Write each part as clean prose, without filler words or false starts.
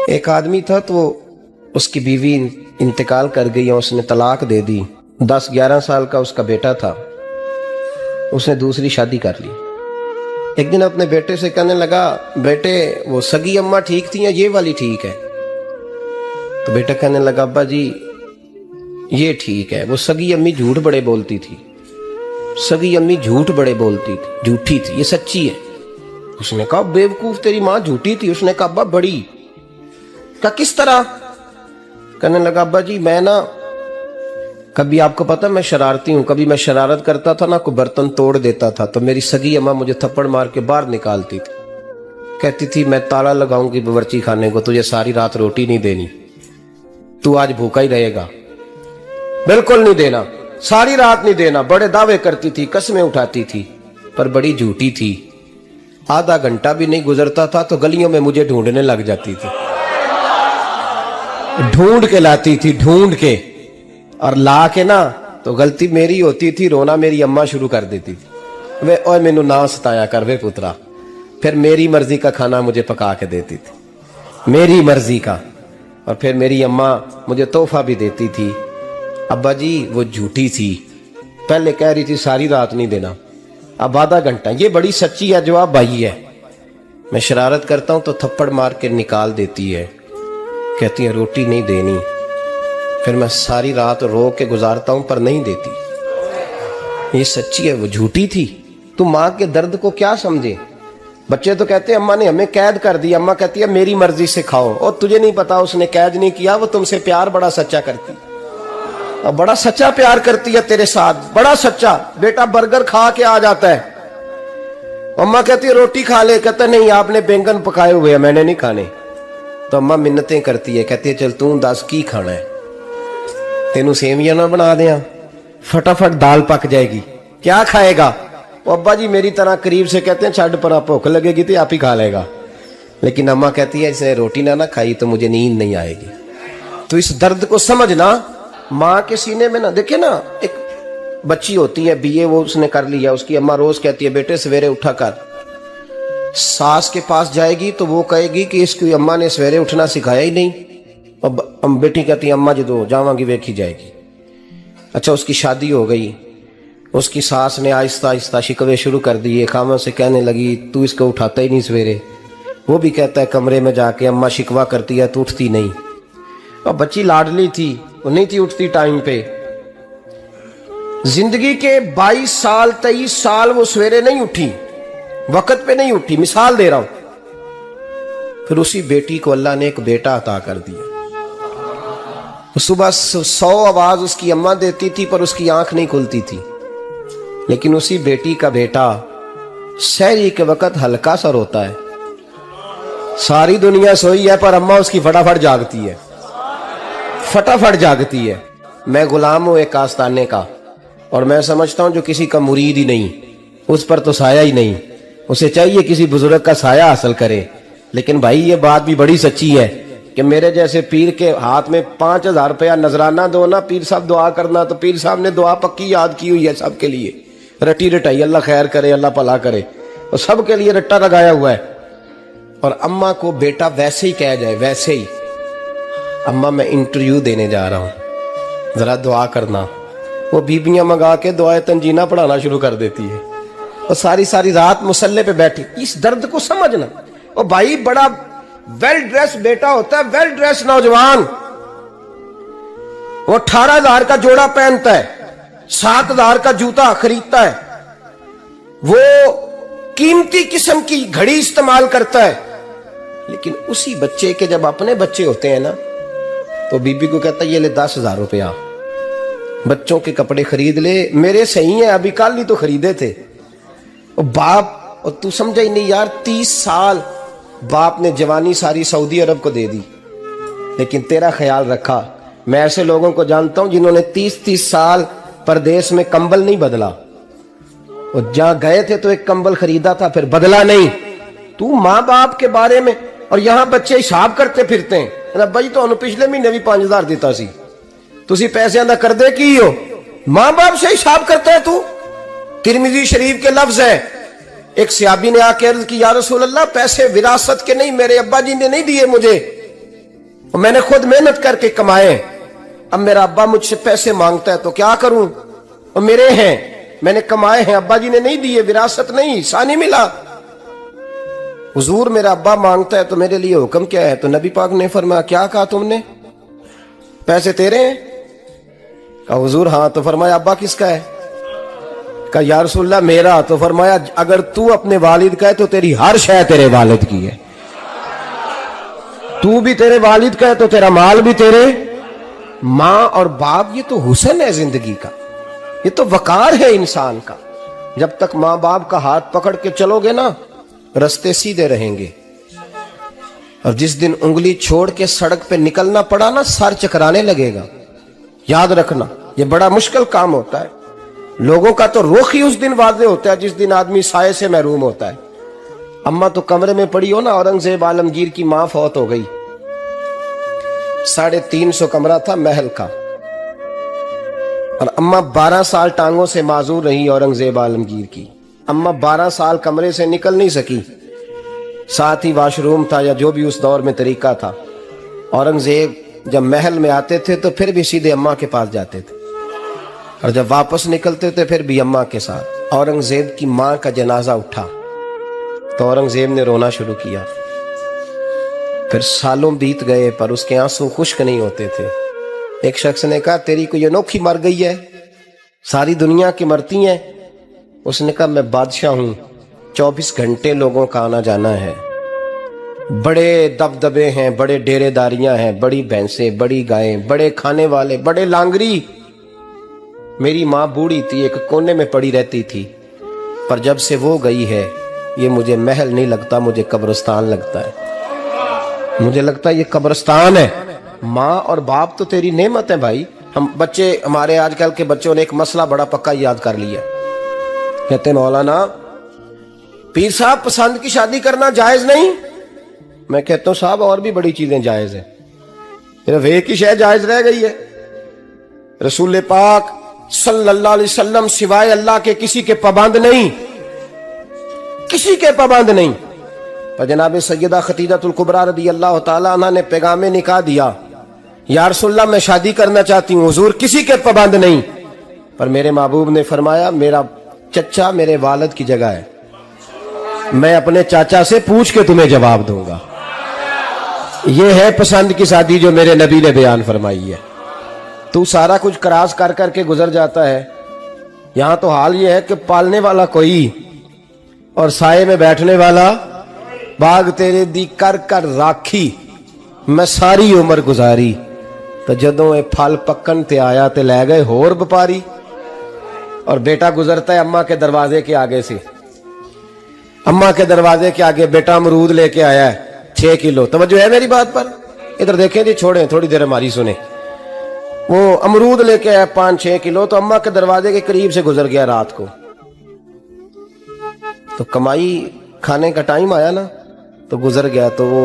ایک آدمی تھا تو اس کی بیوی انتقال کر گئی اور اس نے طلاق دے دی. 10-11 سال کا اس کا بیٹا تھا. اس نے دوسری شادی کر لی. ایک دن اپنے بیٹے سے کہنے لگا, بیٹے وہ سگی اماں ٹھیک تھی یا یہ والی ٹھیک ہے؟ تو بیٹا کہنے لگا, ابا جی یہ ٹھیک ہے, وہ سگی امی جھوٹ بڑے بولتی تھی, سگی امی جھوٹ بڑے بولتی تھی, جھوٹی تھی, یہ سچی ہے. اس نے کہا, بیوقوف تیری ماں جھوٹی تھی. اس نے کہا, ابا بڑی. کہا کس طرح؟ کہنے لگا, ابا جی میں نا کبھی, آپ کو پتا میں شرارتی ہوں, کبھی میں شرارت کرتا تھا نا, کوئی برتن توڑ دیتا تھا تو میری سگی اماں مجھے تھپڑ مار کے باہر نکالتی تھی. کہتی تھی میں تالا لگاؤں گی باورچی خانے کو, تجھے ساری رات روٹی نہیں دینی, تو آج بھوکا ہی رہے گا. بالکل نہیں دینا, ساری رات نہیں دینا. بڑے دعوے کرتی تھی, قسمیں اٹھاتی تھی, پر بڑی جھوٹی تھی. آدھا گھنٹہ بھی نہیں گزرتا تھا تو گلیوں میں مجھے ڈھونڈنے لگ جاتی تھی, ڈھونڈ کے لاتی تھی, ڈھونڈ کے, اور لا کے نا تو غلطی میری ہوتی تھی, رونا میری اماں شروع کر دیتی تھی. وہ اوے مینوں نہ ستایا کر وے پترا. پھر میری مرضی کا کھانا مجھے پکا کے دیتی تھی, میری مرضی کا. اور پھر میری اماں مجھے تحفہ بھی دیتی تھی. ابا جی وہ جھوٹی تھی, پہلے کہہ رہی تھی ساری رات نہیں دینا, اب آدھا گھنٹہ. یہ بڑی سچی ہے, جواب بھائی ہے. میں شرارت کرتا ہوں تو تھپڑ مار کے نکال دیتی ہے, کہتی ہے روٹی نہیں دینی. پھر میں ساری رات رو کے گزارتا ہوں پر نہیں دیتی. یہ سچی ہے, وہ جھوٹی تھی. تو ماں کے درد کو کیا سمجھے؟ بچے تو کہتے ہیں اماں نے ہمیں قید کر دیا, اماں کہتی ہے میری مرضی سے کھاؤ. اور تجھے نہیں پتا اس نے قید نہیں کیا, وہ تم سے پیار بڑا سچا کرتی, اور بڑا سچا پیار کرتی ہے تیرے ساتھ, بڑا سچا. بیٹا برگر کھا کے آ جاتا ہے, اماں کہتی ہے روٹی کھا لے, کہتا ہے نہیں آپ نے بینگن پکائے ہوئے ہیں میں نے نہیں کھانے. تو اماں منتیں کرتی ہے, کہتی ہے چل توں دس کی کھانا ہے, تینوں سیویاں نہ بنا دیاں, فٹافٹ دال پک جائے گی, کیا کھائے گا؟ وہ ابا جی میری طرح قریب سے کہتے ہیں چھڈ پر, بھوک لگے گی تو آپ ہی کھا لے گا. لیکن اماں کہتی ہے اس نے روٹی نہ کھائی تو مجھے نیند نہیں آئے گی. تو اس درد کو سمجھنا. ماں کے سینے میں نا, دیکھیں نا ایک بچی ہوتی ہے BA, وہ اس نے کر لیا, اس کی اماں روز کہتی ہے بیٹے سویرے اٹھا کر. ساس کے پاس جائے گی تو وہ کہے گی کہ اس کی اماں نے سویرے اٹھنا سکھایا ہی نہیں. اب بیٹی کہتی ہے اماں جدو جاواں گی ویکھی جائے گی. اچھا اس کی شادی ہو گئی, اس کی ساس نے آہستہ آہستہ شکوے شروع کر دیے, خامن سے کہنے لگی تو اس کو اٹھاتا ہی نہیں سویرے. وہ بھی کہتا ہے کمرے میں جا کے اماں شکوہ کرتی ہے تو اٹھتی نہیں. اور بچی لاڈلی تھی, وہ نہیں تھی اٹھتی ٹائم پہ. زندگی کے 22 سال 23 سال وہ سویرے نہیں اٹھی, وقت پہ نہیں اٹھی, مثال دے رہا ہوں. پھر اسی بیٹی کو اللہ نے ایک بیٹا عطا کر دیا. صبح 100 آواز اس کی اماں دیتی تھی پر اس کی آنکھ نہیں کھلتی تھی. لیکن اسی بیٹی کا بیٹا سحری کے وقت ہلکا سا روتا ہے, ساری دنیا سوئی ہے پر اماں اس کی فٹافٹ جاگتی ہے, فٹافٹ جاگتی ہے. میں غلام ہوں ایک آستانے کا, اور میں سمجھتا ہوں جو کسی کا مرید ہی نہیں اس پر تو سایہ ہی نہیں, اسے چاہیے کسی بزرگ کا سایہ حاصل کرے. لیکن بھائی یہ بات بھی بڑی سچی ہے کہ میرے جیسے پیر کے ہاتھ میں 5000 روپیہ نذرانہ دو نا, پیر صاحب دعا کرنا, تو پیر صاحب نے دعا پکی یاد کی ہوئی ہے سب کے لیے, رٹی رٹائی, اللہ خیر کرے اللہ بھلا کرے, اور سب کے لیے رٹا لگایا ہوا ہے. اور اماں کو بیٹا ویسے ہی کہہ جائے, ویسے ہی, اماں میں انٹرویو دینے جا رہا ہوں ذرا دعا کرنا, وہ بیبیاں منگا کے دعائے تنجینہ پڑھانا شروع کر دیتی ہے, اور ساری ساری رات مصلے پہ بیٹھی. اس درد کو سمجھنا. اور بھائی بڑا ویل ڈریس بیٹا ہوتا ہے, ویل ڈریس نوجوان, وہ 18,000 کا جوڑا پہنتا ہے, 7,000 کا جوتا خریدتا ہے, وہ قیمتی قسم کی گھڑی استعمال کرتا ہے. لیکن اسی بچے کے جب اپنے بچے ہوتے ہیں نا تو بیوی کو کہتا ہے یہ لے 10,000 روپیہ, بچوں کے کپڑے خرید لے, میرے صحیح ہیں ابھی کل ہی تو خریدے تھے. اور باپ, اور تو سمجھا ہی نہیں یار, 30 سال باپ نے جوانی ساری سعودی عرب کو دے دی, لیکن تیرا خیال رکھا. میں ایسے لوگوں کو جانتا ہوں جنہوں نے 30 سال پردیس میں کمبل نہیں بدلا, اور جہاں گئے تھے تو ایک کمبل خریدا تھا پھر بدلا نہیں. تو ماں باپ کے بارے میں, اور یہاں بچے حساب کرتے پھرتے ہیں, ربا جی تو پچھلے مہینے بھی 5,000 دیتا سی, تسی پیسے ادا کر دے کی ہو, ماں باپ سے حساب کرتا ہے تو. ترمذی شریف کے لفظ ہے, ایک صحابی نے آ کے عرض کی یا رسول اللہ پیسے وراثت کے نہیں, میرے ابا جی نے نہیں دیے مجھے, اور میں نے خود محنت کر کے کمائے. اب میرا ابا مجھ سے پیسے مانگتا ہے تو کیا کروں؟ اور میرے ہیں، میں نے کمائے ہیں، ابا جی نے نہیں دیے، وراثت نہیں، ثانی ملا. حضور میرا ابا مانگتا ہے تو میرے لیے حکم کیا ہے؟ تو نبی پاک نے فرمایا کیا کہا تم نے؟ پیسے تیرے ہیں؟ کہا حضور ہاں. تو فرمایا ابا کس کا ہے؟ کہا یا رسول اللہ میرا. تو فرمایا اگر تو اپنے والد کا ہے تو تیری ہر شے تیرے والد کی ہے. تو بھی تیرے والد کا ہے تو تیرا مال بھی تیرے. ماں اور باپ یہ تو حسن ہے زندگی کا، یہ تو وقار ہے انسان کا. جب تک ماں باپ کا ہاتھ پکڑ کے چلو گے نا رستے سیدھے رہیں گے. اور جس دن انگلی چھوڑ کے سڑک پہ نکلنا پڑا نا سر چکرانے لگے گا. یاد رکھنا یہ بڑا مشکل کام ہوتا ہے. لوگوں کا تو رخ ہی اس دن واضح ہوتا ہے جس دن آدمی سائے سے محروم ہوتا ہے. اماں تو کمرے میں پڑی ہو نا، اورنگزیب عالمگیر کی ماں فوت ہو گئی. 350 کمرہ تھا محل کا، اور اماں 12 سال ٹانگوں سے معذور رہی اورنگزیب عالمگیر کی. اماں 12 سال کمرے سے نکل نہیں سکی، ساتھ ہی واش روم تھا یا جو بھی اس دور میں طریقہ تھا. اورنگزیب جب محل میں آتے تھے تو پھر بھی سیدھے اماں کے پاس جاتے تھے، اور جب واپس نکلتے تھے پھر بھی اماں کے ساتھ. اورنگزیب کی ماں کا جنازہ اٹھا تو اورنگزیب نے رونا شروع کیا. پھر سالوں بیت گئے پر اس کے آنسو خشک نہیں ہوتے تھے. ایک شخص نے کہا تیری کوئی انوکھی مر گئی ہے، ساری دنیا کی مرتی ہیں. اس نے کہا میں بادشاہ ہوں، 24 گھنٹے لوگوں کا آنا جانا ہے، بڑے دبدبے ہیں، بڑے ڈیرے داریاں ہیں، بڑی بھینسیں، بڑی گائیں، بڑے کھانے والے، بڑے لانگری. میری ماں بوڑھی تھی، ایک کونے میں پڑی رہتی تھی، پر جب سے وہ گئی ہے یہ مجھے محل نہیں لگتا، مجھے قبرستان لگتا ہے. مجھے لگتا ہے یہ قبرستان ہے. ماں اور باپ تو تیری نعمت ہے بھائی. ہم بچے، ہمارے آج کل کے بچوں نے ایک مسئلہ بڑا پکا یاد کر لیا. کہتے مولانا پیر صاحب پسند کی شادی کرنا جائز نہیں. میں کہتا ہوں صاحب اور بھی بڑی چیزیں جائز ہیں، صرف ایک ہی شے جائز رہ گئی ہے. رسول پاک صلی اللہ علیہ وسلم سوائے اللہ کے کسی کے پابند نہیں، کسی کے پابند نہیں. پر جناب سیدہ خدیجہ الکبریٰ رضی اللہ تعالیٰ عنہ نے پیغام نکاح دیا، یا رسول اللہ میں شادی کرنا چاہتی ہوں. حضور کسی کے پابند نہیں. پر میرے محبوب نے فرمایا میرا چچا میرے والد کی جگہ ہے، میں اپنے چاچا سے پوچھ کے تمہیں جواب دوں گا. یہ ہے پسند کی شادی جو میرے نبی نے بیان فرمائی ہے. تو سارا کچھ کراس کر کر کے گزر جاتا ہے. یہاں تو حال یہ ہے کہ پالنے والا کوئی اور سائے میں بیٹھنے والا. باغ تیرے دی کر کر راکھی میں ساری عمر گزاری، تو جدوں اے پھل پکن تے آیا تے لے گئے ہور بپاری. اور بیٹا گزرتا ہے اماں کے دروازے کے آگے سے، اماں کے دروازے کے آگے بیٹا امرود لے کے آیا ہے 6 کلو. توجہ ہے میری بات پر؟ ادھر دیکھیں جی، چھوڑیں تھوڑی دیر ہماری سنیں. وہ امرود لے کے آیا 5-6 کلو، تو اماں کے دروازے کے قریب سے گزر گیا رات کو. تو کمائی کھانے کا ٹائم آیا نا تو گزر گیا. تو وہ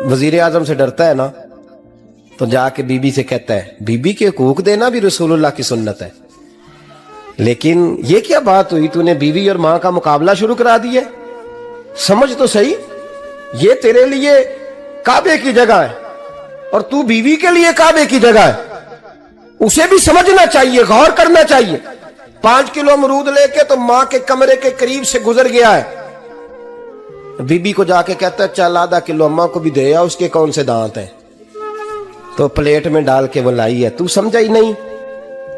وزیر اعظم سے ڈرتا ہے نا، تو جا کے بی بی سے کہتا ہے بی بی کے حقوق دینا بھی رسول اللہ کی سنت ہے. لیکن یہ کیا بات ہوئی، تو نے بیوی اور ماں کا مقابلہ شروع کرا دیا. سمجھ تو صحیح، یہ تیرے لیے کعبے کی جگہ ہے اور تو بیوی کے لیے کعبے کی جگہ ہے. اسے بھی سمجھنا چاہیے، غور کرنا چاہیے. 5 کلو امرود لے کے تو ماں کے کمرے کے قریب سے گزر گیا ہے. بی بی کو جا کے کہتا ہے چل آدھا کلو اماں کو بھی دے آ، اس کے کون سے دانت ہیں. تو پلیٹ میں ڈال کے وہ لائی ہے. تو سمجھا ہی نہیں،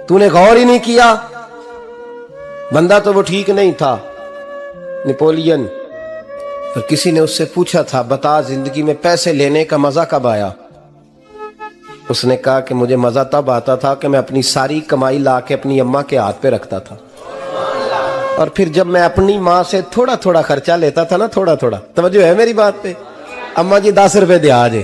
تو نے غور ہی نہیں کیا. بندہ تو وہ ٹھیک نہیں تھا، نیپولین. اور کسی نے اس سے پوچھا تھا بتا زندگی میں پیسے لینے کا مزہ کب آیا؟ اس نے کہا کہ مجھے مزہ تب آتا تھا کہ میں اپنی ساری کمائی لا کے اپنی اماں کے ہاتھ پہ رکھتا تھا، اور پھر جب میں اپنی ماں سے تھوڑا تھوڑا خرچہ لیتا تھا نا، تھوڑا تھوڑا. توجہ ہے میری بات پہ؟ اماں جی 10 روپے دے آجے.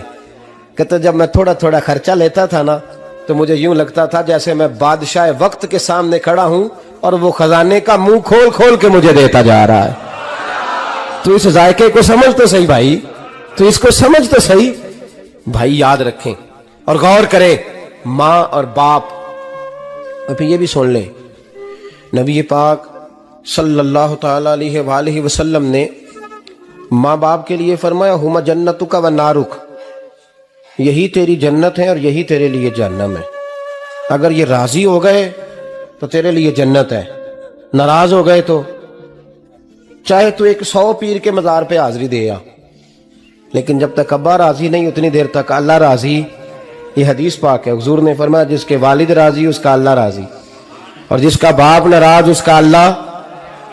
کہتا جب میں تھوڑا تھوڑا خرچہ لیتا تھا نا تو مجھے یوں لگتا تھا جیسے میں بادشاہ وقت کے سامنے کھڑا ہوں اور وہ خزانے کا منہ کھول کھول کے مجھے دیتا جا رہا ہے. تو اس ذائقے کو سمجھ تو صحیح بھائی، تو اس کو سمجھ تو صحیح بھائی. یاد رکھیں اور غور کریں ماں اور باپ. اور پھر یہ بھی سن لیں، نبی پاک صلی اللہ تعالی علیہ وآلہ وسلم نے ماں باپ کے لیے فرمایا ہما جنتک و نارک. یہی تیری جنت ہے اور یہی تیرے لیے جہنم ہے. اگر یہ راضی ہو گئے تو تیرے لیے جنت ہے، ناراض ہو گئے تو چاہے تو ایک 100 پیر کے مزار پہ حاضری دے آ، لیکن جب تک ابا راضی نہیں اتنی دیر تک اللہ راضی. یہ حدیث پاک ہے، حضور نے فرمایا جس کے والد راضی اس کا اللہ راضی، اور جس کا باپ ناراض اس کا اللہ.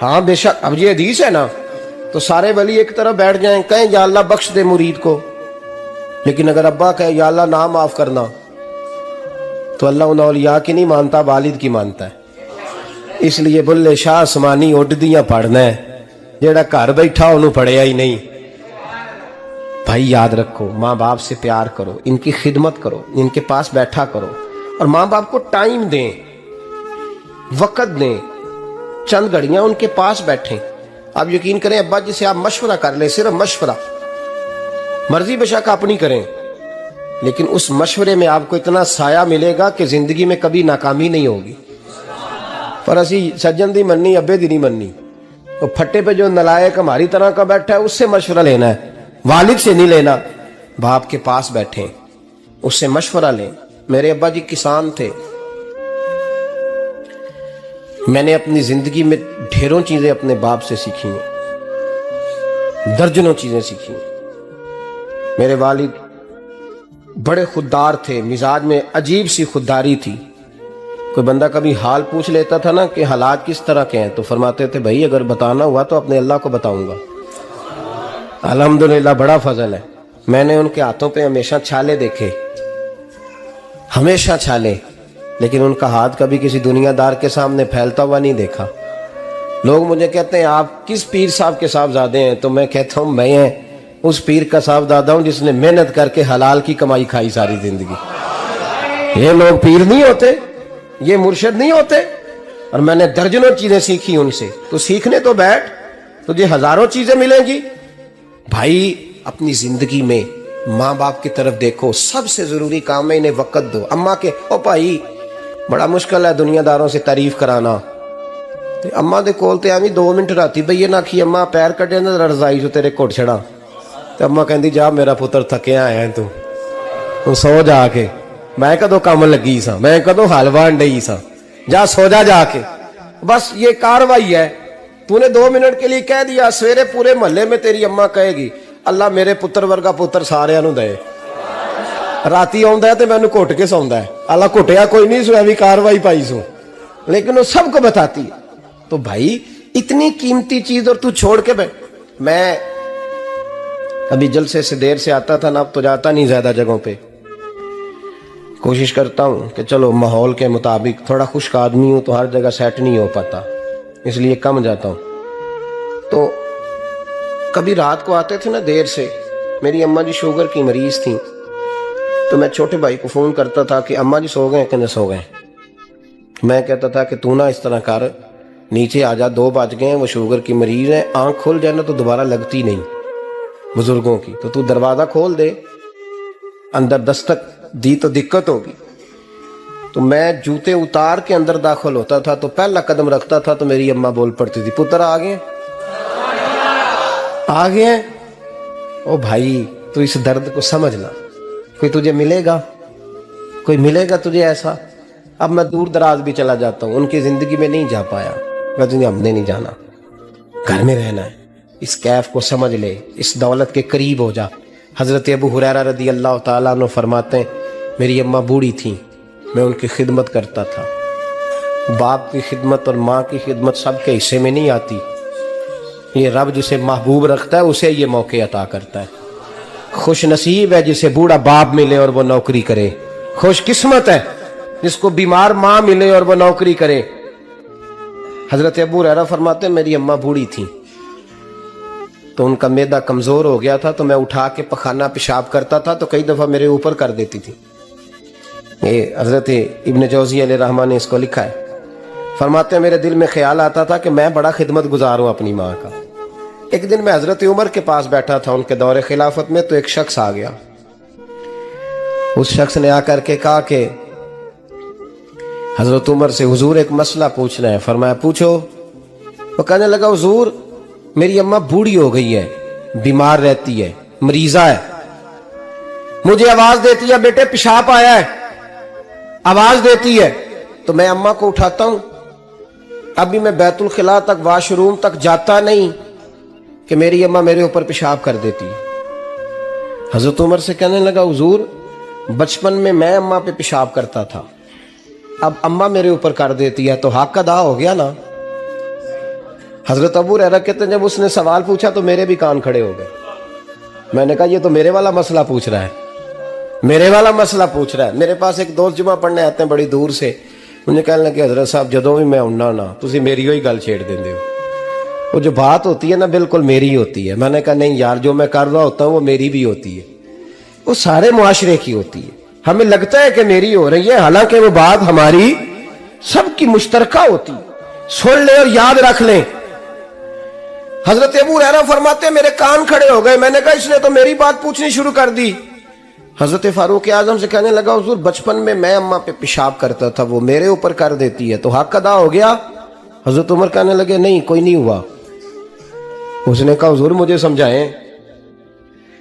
ہاں بے شک. اب یہ حدیث ہے نا، تو سارے ولی ایک طرف بیٹھ جائیں کہیں یا اللہ بخش دے مرید کو، لیکن اگر ابا کہے یا اللہ نہ معاف کرنا تو اللہ ان اولیاء کی نہیں مانتا، والد کی مانتا ہے. اس لیے بلے شاہ آسمانی اڈ دیاں پڑھنا ہے، جیڑا گھر بیٹھا انہوں پڑھیا ہی نہیں. بھائی یاد رکھو، ماں باپ سے پیار کرو، ان کی خدمت کرو، ان کے پاس بیٹھا کرو، اور ماں باپ کو ٹائم دیں، وقت دیں، چند گھڑیاں ان کے پاس بیٹھیں. آپ یقین کریں ابا جی سے آپ مشورہ کر لیں، صرف مشورہ، مرضی بے شک اپنی کریں، لیکن اس مشورے میں آپ کو اتنا سایہ ملے گا کہ زندگی میں کبھی ناکامی نہیں ہوگی. پر اسی سجن دی مننی ابے دی نہیں مننی. تو پھٹے پہ جو نلائق ہماری طرح کا بیٹھا ہے اس سے مشورہ لینا ہے، والد سے نہیں لینا. باپ کے پاس بیٹھیں، اس سے مشورہ لیں. میرے ابا جی کسان تھے، میں نے اپنی زندگی میں ڈھیروں چیزیں اپنے باپ سے سیکھی ہیں، درجنوں چیزیں سیکھی ہیں. میرے والد بڑے خوددار تھے، مزاج میں عجیب سی خودداری تھی. کوئی بندہ کبھی حال پوچھ لیتا تھا نا کہ حالات کس طرح کے ہیں، تو فرماتے تھے بھائی اگر بتانا ہوا تو اپنے اللہ کو بتاؤں گا. الحمدللہ بڑا فضل ہے، میں نے ان کے ہاتھوں پہ ہمیشہ چھالے دیکھے، ہمیشہ چھالے، لیکن ان کا ہاتھ کبھی کسی دنیا دار کے سامنے پھیلتا ہوا نہیں دیکھا. لوگ مجھے کہتے ہیں آپ کس پیر صاحب کے صاحبزادے ہیں، تو میں کہتا ہوں میں اس پیر کا صاحبزادہ ہوں جس نے محنت کر کے حلال کی کمائی کھائی ساری زندگی. یہ لوگ پیر نہیں ہوتے، یہ مرشد نہیں ہوتے. اور میں نے درجنوں چیزیں سیکھی ان سے. تو سیکھنے تو بیٹھ، تجھے ہزاروں چیزیں ملیں گی. بھائی اپنی زندگی میں ماں باپ کی طرف دیکھو، سب سے ضروری کام ہے انہیں وقت دو. اماں کے او بھائی بڑا مشکل ہے دنیا داروں سے تعریف کرانا. اماں دے کول تے ایویں 2 منٹ راتی بھئی نہ کھی اماں پیر کٹے نہ رضائی جو تیرے گھٹ چھڑا، تے اماں کہندی جا میرا پتر تھکیا آیا ہے تو سو جا کے، میں کدو کام لگی سا، میں کدو حل وان ڈئی سا، جا سو جا کے. بس یہ کاروائی ہے. تو نے 2 منٹ کے لیے کہہ دیا، سویرے پورے محلے میں تیری اماں کہے گی اللہ میرے پتر ورگا پتر سارے نوں دے. راتی آندا ہے تے مینوں گھٹ کے سوندا ہے، اللہ گھٹیا کوئی نہیں سو ایویں کاروائی پائی سو، لیکن وہ سب کو بتاتی ہے. تو بھائی اتنی قیمتی چیز اور تو چھوڑ کے میں ابھی جلسے سے دیر سے آتا تھا نا، اب تو جاتا نہیں زیادہ جگہوں پہ. کوشش کرتا ہوں کہ چلو ماحول کے مطابق، تھوڑا خشک آدمی ہوں تو ہر جگہ سیٹ نہیں ہو پاتا، اس لیے کم جاتا ہوں. تو کبھی رات کو آتے تھے نا دیر سے، میری اماں جی شوگر کی مریض تھیں، تو میں چھوٹے بھائی کو فون کرتا تھا کہ اماں جی سو گئے کہ نہ سو گئے. میں کہتا تھا کہ تو نہ اس طرح کر، نیچے آ جا، 2 بج گئے ہیں، وہ شوگر کی مریض ہے، آنکھ کھل جائے نا تو دوبارہ لگتی نہیں بزرگوں کی، تو دروازہ کھول دے، اندر دستک دی تو دقت ہوگی. تو میں جوتے اتار کے اندر داخل ہوتا تھا، تو پہلا قدم رکھتا تھا تو میری اماں بول پڑتی تھی پتر آ گئے آ گئے ہیں. او بھائی تو اس درد کو سمجھنا، کوئی تجھے ملے گا، کوئی ملے گا تجھے ایسا. اب میں دور دراز بھی چلا جاتا ہوں، ان کی زندگی میں نہیں جا پایا، لیکن ہم نے نہیں جانا، گھر میں رہنا ہے. اس کیف کو سمجھ لے، اس دولت کے قریب ہو جا. حضرت ابو ہریرہ رضی اللہ تعالیٰ عنہ فرماتے ہیں میری اماں بوڑھی تھیں، میں ان کی خدمت کرتا تھا. باپ کی خدمت اور ماں کی خدمت سب کے حصے میں نہیں آتی. یہ رب جسے محبوب رکھتا ہے اسے یہ موقع عطا کرتا ہے. خوش نصیب ہے جسے بوڑھا باپ ملے اور وہ نوکری کرے، خوش قسمت ہے جس کو بیمار ماں ملے اور وہ نوکری کرے. حضرت ابو ہریرہ فرماتے ہیں میری اماں بوڑھی تھیں تو ان کا معدہ کمزور ہو گیا تھا، تو میں اٹھا کے پخانہ پیشاب کرتا تھا تو کئی دفعہ میرے اوپر کر دیتی تھی. یہ حضرت ابن جوزی علیہ رحمہ نے اس کو لکھا ہے. فرماتے ہیں میرے دل میں خیال آتا تھا کہ میں بڑا خدمت گزار ہوں اپنی ماں کا. ایک دن میں حضرت عمر کے پاس بیٹھا تھا ان کے دور خلافت میں، تو ایک شخص آ گیا. اس شخص نے آ کر کے کہا کہ حضرت عمر سے حضور ایک مسئلہ پوچھنا ہے. فرمایا پوچھو. وہ کہنے لگا حضور میری اماں بوڑھی ہو گئی ہے، بیمار رہتی ہے، مریضہ ہے، مجھے آواز دیتی ہے بیٹے پیشاب آیا ہے، آواز دیتی ہے تو میں اماں کو اٹھاتا ہوں. ابھی میں بیت الخلاء تک واش روم تک جاتا نہیں کہ میری اماں میرے اوپر پیشاب کر دیتی ہے. حضرت عمر سے کہنے لگا حضور بچپن میں اماں پہ پیشاب کرتا تھا، اب اماں میرے اوپر کر دیتی ہے تو حق ادا ہو گیا نا. حضرت ابو ہریرہ کہتے ہیں جب اس نے سوال پوچھا تو میرے بھی کان کھڑے ہو گئے. میں نے کہا یہ تو میرے والا مسئلہ پوچھ رہا ہے، میرے والا مسئلہ پوچھ رہا ہے. میرے پاس ایک دوست جمعہ پڑھنے آتے ہیں بڑی دور سے، مجھے کہنے لگے حضرت صاحب جدوں بھی میں آنا نا تسی میری ہوئی گل چھیڑ دیندے ہو، وہ جو بات ہوتی ہے نا بالکل میری ہوتی ہے. میں نے کہا نہیں یار جو میں کر رہا ہوتا ہوں وہ میری بھی ہوتی ہے، وہ سارے معاشرے کی ہوتی ہے. ہمیں لگتا ہے کہ میری ہو رہی ہے حالانکہ وہ بات ہماری سب کی مشترکہ ہوتی. سن لیں اور یاد رکھ لیں. حضرت ابو ہریرہ فرماتے ہیں میرے کان کھڑے ہو گئے. میں نے کہا اس نے تو میری بات پوچھنی شروع کر دی. حضرت فاروق اعظم سے کہنے لگا حضور بچپن میں اماں پہ پیشاب کرتا تھا، وہ میرے اوپر کر دیتی ہے تو حق ادا ہو گیا. حضرت عمر کہنے لگے نہیں کوئی نہیں ہوا. اس نے کہا حضور مجھے سمجھائیں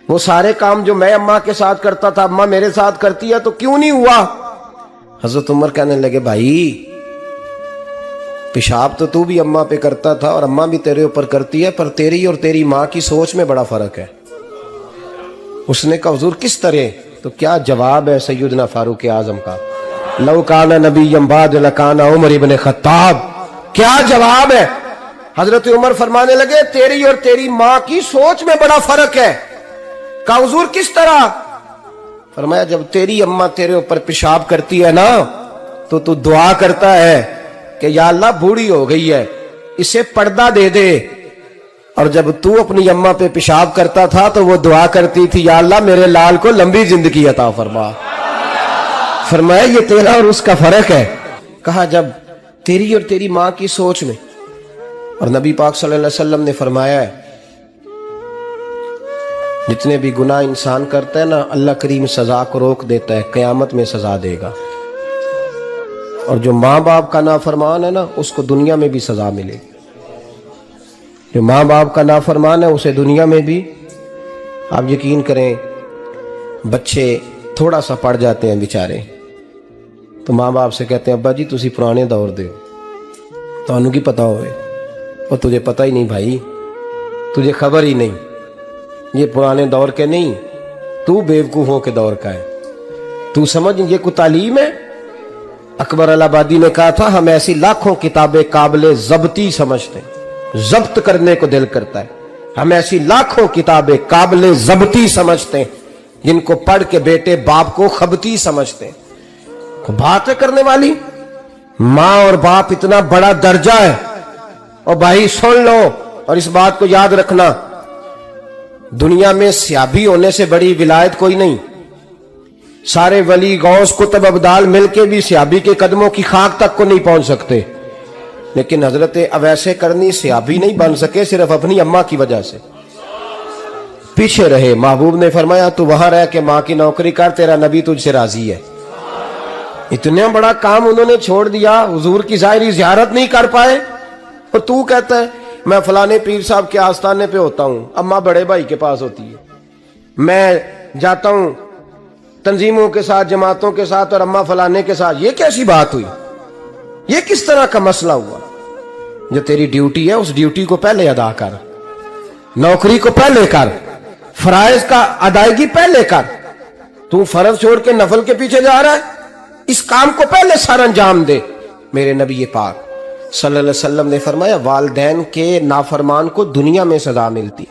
وہ سارے کام جو میں اماں کے ساتھ کرتا تھا اماں میرے ساتھ کرتی ہے تو کیوں نہیں ہوا. حضرت عمر کہنے لگے بھائی پیشاب تو بھی اماں پہ کرتا تھا اور اماں بھی تیرے اوپر کرتی ہے، پر تیری اور تیری ماں کی سوچ میں بڑا فرق ہے. اس نے کہا حضور کس طرح؟ تو کیا جواب ہے سیدنا فاروق اعظم کا، لو کان نبی بعد لکان عمر ابن خطاب. کیا جواب ہے؟ حضرت عمر فرمانے لگے تیری اور تیری ماں کی سوچ میں بڑا فرق ہے. کہا حضور کس طرح؟ فرمایا جب تیری اماں تیرے اوپر پیشاب کرتی ہے نا تو دعا کرتا ہے کہ یا اللہ بوڑھی ہو گئی ہے اسے پردہ دے دے، اور جب تو اپنی اماں پہ پیشاب کرتا تھا تو وہ دعا کرتی تھی یا اللہ میرے لال کو لمبی زندگی عطا فرما. فرمایا یہ تیرا اور اس کا فرق ہے. کہا جب تیری اور تیری ماں کی سوچ میں. اور نبی پاک صلی اللہ علیہ وسلم نے فرمایا ہے جتنے بھی گناہ انسان کرتا ہے نا اللہ کریم سزا کو روک دیتا ہے، قیامت میں سزا دے گا. اور جو ماں باپ کا نافرمان ہے نا اس کو دنیا میں بھی سزا ملے گی. جو ماں باپ کا نافرمان ہے اسے دنیا میں بھی. آپ یقین کریں بچے تھوڑا سا پڑ جاتے ہیں بیچارے تو ماں باپ سے کہتے ہیں ابا جی تسی پرانے دور دے ہو تو انہوں کی پتا ہوئے، اور تجھے پتہ ہی نہیں بھائی، تجھے خبر ہی نہیں، یہ پرانے دور کے نہیں، تو بیوقوفوں کے دور کا ہے. تو سمجھ یہ کوئی تعلیم ہے؟ اکبر الہآبادی نے کہا تھا ہم ایسی لاکھوں کتابیں قابل ضبطی سمجھتے ہیں، ضبط کرنے کو دل کرتا ہے. ہم ایسی لاکھوں کتابیں قابل ضبطی سمجھتے ہیں جن کو پڑھ کے بیٹے باپ کو خبتی سمجھتے ہیں. بات ہے کرنے والی. ماں اور باپ اتنا بڑا درجہ ہے. اور بھائی سن لو اور اس بات کو یاد رکھنا، دنیا میں سیابی ہونے سے بڑی ولایت کوئی نہیں. سارے ولی غوث کتب ابدال مل کے بھی سیابی کے قدموں کی خاک تک کو نہیں پہنچ سکتے، لیکن حضرت اویس کرنی سیابی نہیں بن سکے صرف اپنی اماں کی وجہ سے. پیچھے رہے. محبوب نے فرمایا تو وہاں رہ کے ماں کی نوکری کر، تیرا نبی تجھ سے راضی ہے. اتنا بڑا کام انہوں نے چھوڑ دیا، حضور کی ظاہری زیارت نہیں کر پائے. اور تو کہتا ہے میں فلانے پیر صاحب کے آستانے پہ ہوتا ہوں، اماں بڑے بھائی کے پاس ہوتی ہے، میں جاتا ہوں تنظیموں کے ساتھ جماعتوں کے ساتھ اور اماں فلانے کے ساتھ. یہ کیسی بات ہوئی؟ یہ کس طرح کا مسئلہ ہوا؟ جو تیری ڈیوٹی ہے اس ڈیوٹی کو پہلے ادا کر، نوکری کو پہلے کر، فرائض کا ادائیگی پہلے کر. تو فرض چھوڑ کے نفل کے پیچھے جا رہا ہے، اس کام کو پہلے سر انجام دے. میرے نبی پاک صلی اللہ علیہ وسلم نے فرمایا والدین کے نافرمان کو دنیا میں سزا ملتی